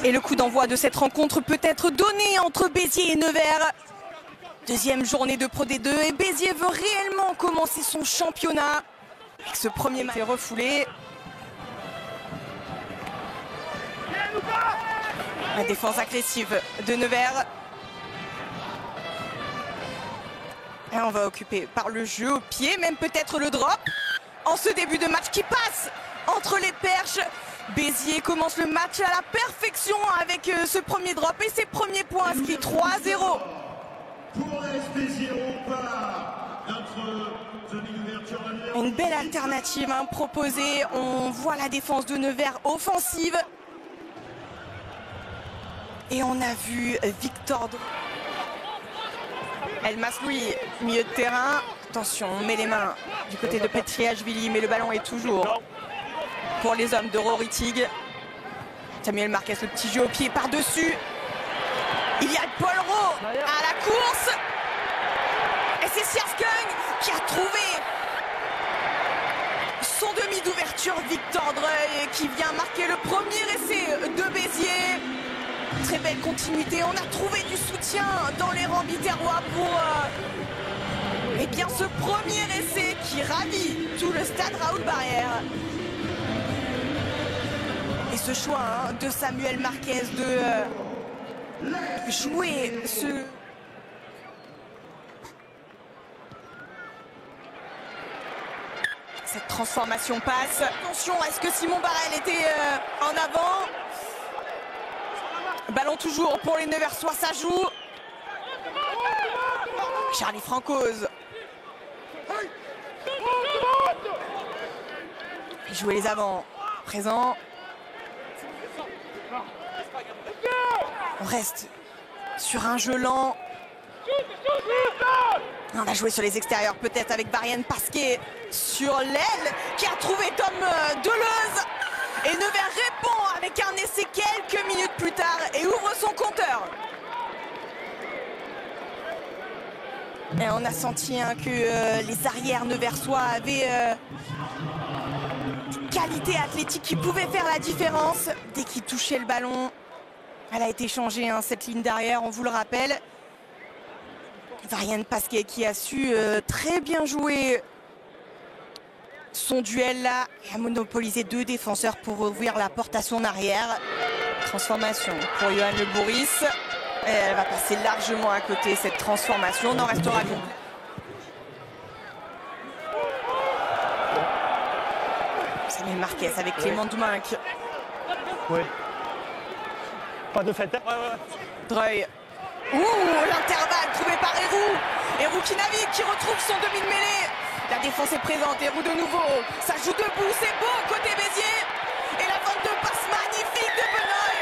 Et le coup d'envoi de cette rencontre peut être donné entre Béziers et Nevers. Deuxième journée de Pro D2 et Béziers veut réellement commencer son championnat. Avec ce premier match refoulé. La défense agressive de Nevers. Et on va occuper par le jeu au pied, même peut-être le drop. En ce début de match qui passe entre les perches. Béziers commence le match à la perfection avec ce premier drop et ses premiers points inscrits 3-0. Une belle alternative proposée. On voit la défense de Nevers offensive. Et on a vu Victor El Masloui, milieu de terrain. Attention, on met les mains du côté de Petriashvili, mais le ballon est toujours pour les hommes de Roritig. Samuel Marquez, le petit jeu au pied par-dessus. Il y a Paul Rowe à la course. Et c'est Sierskung qui a trouvé son demi d'ouverture. Victor Dreuil qui vient marquer le premier essai de Béziers. Très belle continuité. On a trouvé du soutien dans les rangs biterrois pour eh bien, ce premier essai qui ravit tout le stade Raoul Barrière. Et ce choix de Samuel Marquez de jouer cette transformation passe. Attention, est-ce que Simon Barrel était en avant? Ballon toujours pour les Neversois, ça joue. Charlie Francoz. Jouer les avants. Présent. On reste sur un jeu lent. On va jouer sur les extérieurs peut-être avec Varian Pasquet sur l'aile qui a trouvé Tom Deleuze. Et Nevers répond avec un essai quelques minutes plus tard et ouvre son compteur. Et on a senti que les arrières neversois avaient des qualités athlétiques qui pouvaient faire la différence dès qu'ils touchaient le ballon. Elle a été changée, cette ligne d'arrière, on vous le rappelle. Varian Pasquet qui a su très bien jouer son duel là. Il a monopolisé deux défenseurs pour ouvrir la porte à son arrière. Transformation pour Johan Le Bourris. Et elle va passer largement à côté cette transformation. On en restera compte. Samuel Marquez avec Clément Douminc. Oui. Pas de fait. Dreuil. L'intervalle trouvé par Héroux. Héroux qui navigue, qui retrouve son demi de mêlée. La défense est présente, Héroux de nouveau. Ça joue debout, c'est beau côté Béziers. Et la vente de passe magnifique de Benoît.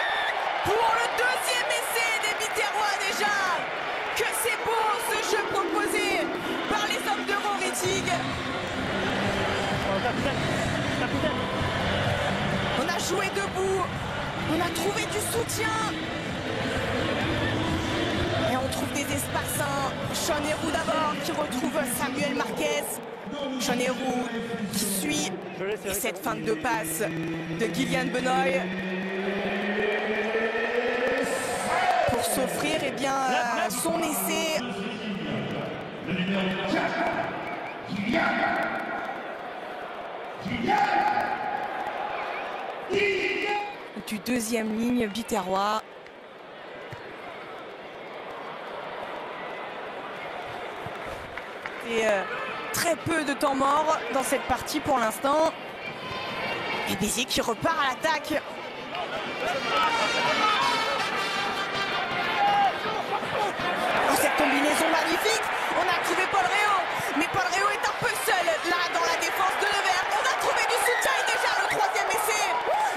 Pour le deuxième essai des Biterrois déjà. Que c'est beau ce jeu proposé par les hommes de Roritig. On a joué debout. On a trouvé du soutien. Et on trouve des espaces. Sean Héroux d'abord qui retrouve Samuel Marquez. Sean Héroux qui suit. Et cette fin de passe de Kylian Benoît pour s'offrir son essai. Du deuxième ligne biterrois. Et très peu de temps mort dans cette partie pour l'instant. Et Béziers qui repart à l'attaque. Oh, cette combinaison magnifique. On a trouvé Paul Réau. Mais Paul Réau est un peu seul là dans la défense de Nevers. On a trouvé du soutien et déjà le troisième essai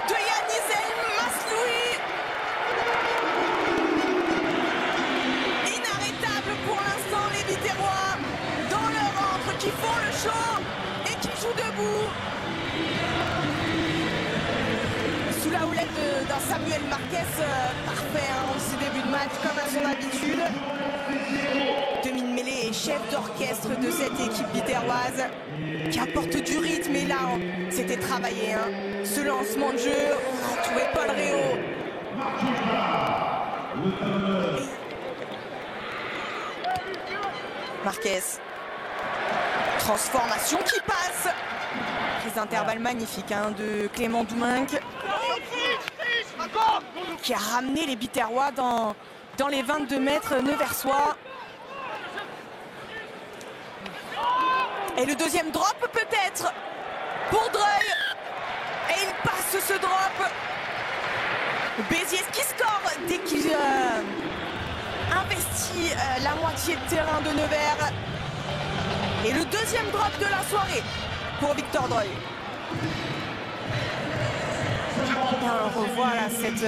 de Yanis El Masloui. Inarrêtable pour l'instant les Biterrois dans leur entre qui font le show et qui jouent debout. Sous la houlette d'un Samuel Marquez parfait en ce début de match comme à son habitude. Demi de mêlée et chef d'orchestre de cette équipe biterroise qui apporte du rythme. Et là, c'était travaillé. Ce lancement de jeu, on a trouvé Paul Réau Marquez. Transformation qui passe. Prise d'intervalle magnifique hein, de Clément Doumingue qui a ramené les Biterrois dans les 22 mètres neversois. Et le deuxième drop peut-être pour Dreuil. Et il passe ce drop. Béziers qui score dès qu'il investit la moitié de terrain de Nevers. Et le deuxième drop de la soirée pour Victor Dreuil. On revoit là cette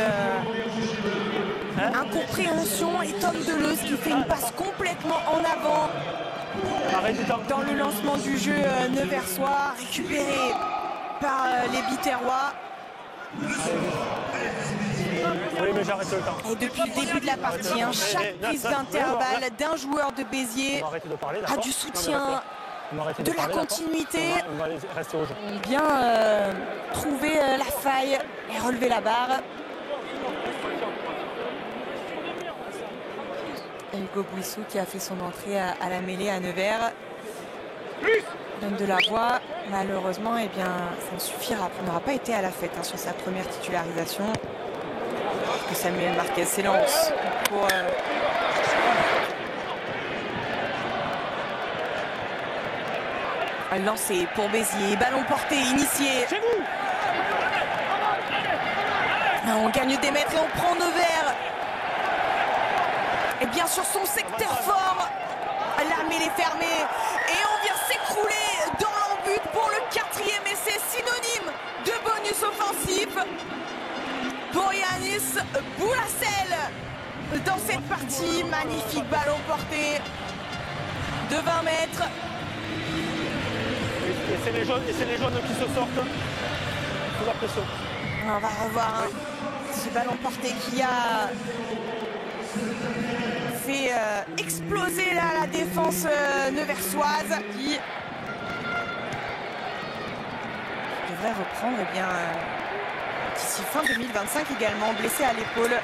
incompréhension et Tom Deleuze qui fait une passe complètement en avant dans le lancement du jeu neversois, récupéré par les Biterrois. Oui, mais j'arrête le temps. Et depuis le début de la partie, hein, chaque prise d'intervalle d'un joueur de Béziers a du soutien, de la continuité. On va rester au jeu. Ont bien trouvé la faille et relevé la barre. Hugo Bouissou qui a fait son entrée à la mêlée à Nevers. Donne de la voix. Malheureusement, eh bien, ça ne suffira. Il n'aura pas été à la fête hein, sur sa première titularisation. Que Samuel Marquez s'élance pour lancer pour Béziers. Ballon porté, initié. On gagne des mètres et on prend Nevers. Et bien sûr son secteur fort. La mêlée fermée. Et on vient s'écrouler dans l'embut pour le 4e essai synonyme de bonus offensif pour Yanis Boulassel dans cette partie. Magnifique ballon porté de 20 mètres. Et c'est les jaunes qui se sortent sous la pression. On va revoir hein, ce ballon porté qui a fait exploser la défense neversoise qui devrait reprendre eh bien d'ici fin 2025 également, blessé à l'épaule.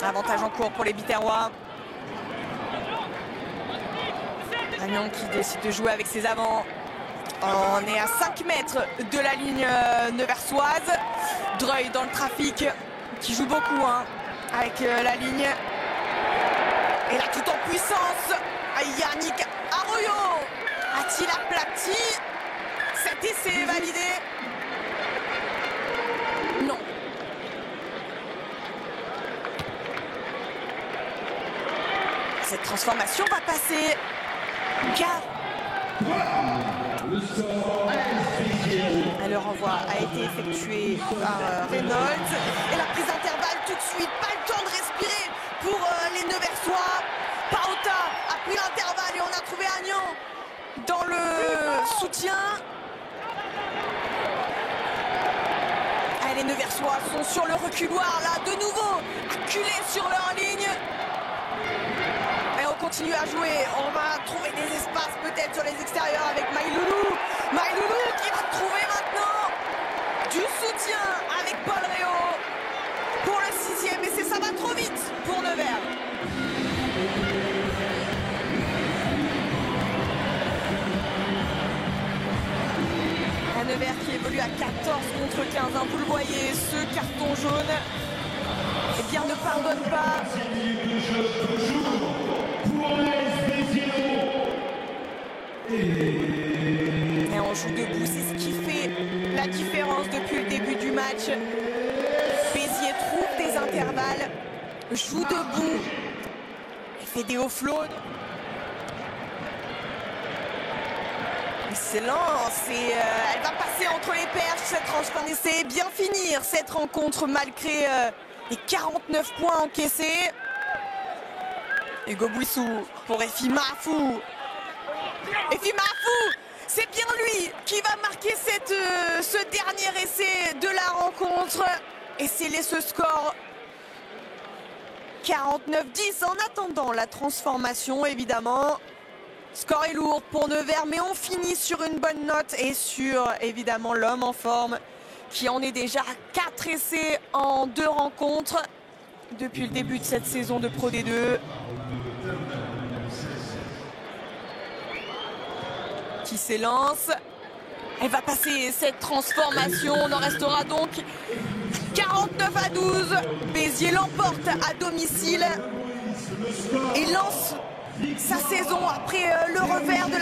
Avantage en cours pour les Biterrois. Agnon qui décide de jouer avec ses avants. On est à 5 mètres de la ligne neversoise. Dreuil dans le trafic qui joue beaucoup hein, avec la ligne. Et là tout en puissance, Yannick Arroyo a-t-il aplati? Cet essai est validé? Non. Cette transformation va passer. Car le renvoi a été effectué par Reynolds. Et la prise d'intervalle tout de suite. Pas le temps de respirer pour les Neversois. Paota a pris l'intervalle et on a trouvé Agnon dans le soutien. Et les Neversois sont sur le reculoir là, de nouveau acculés sur leur ligne. Et on continue à jouer. On va trouver des espaces peut-être sur les extérieurs avec Maïloulou. Maïloulou qui va trouver maintenant du soutien avec Paul Réau pour le 6e. Et ça va trop vite pour Nevers. Un Nevers qui évolue à 14 contre 15. Hein, vous le voyez, ce carton jaune eh bien, ne pardonne pas. Et on joue debout, c'est ce qui fait la différence depuis le début du match. Béziers trouve des intervalles, joue debout, il fait des offloads. Excellence et elle va passer entre les perches cette transformation. C'est bien finir cette rencontre malgré les 49 points encaissés. Hugo Bouissou pour Efi Mahafou. Efi Mahafou, c'est bien lui qui va marquer ce dernier essai de la rencontre et sceller ce score 49-10 en attendant la transformation évidemment. Score est lourd pour Nevers, mais on finit sur une bonne note et sur évidemment l'homme en forme qui en est déjà à 4 essais en 2 rencontres depuis le début de cette saison de Pro D2. Qui s'élance. Elle va passer cette transformation. On en restera donc 49-12. Béziers l'emporte à domicile et lance sa saison après le revers de la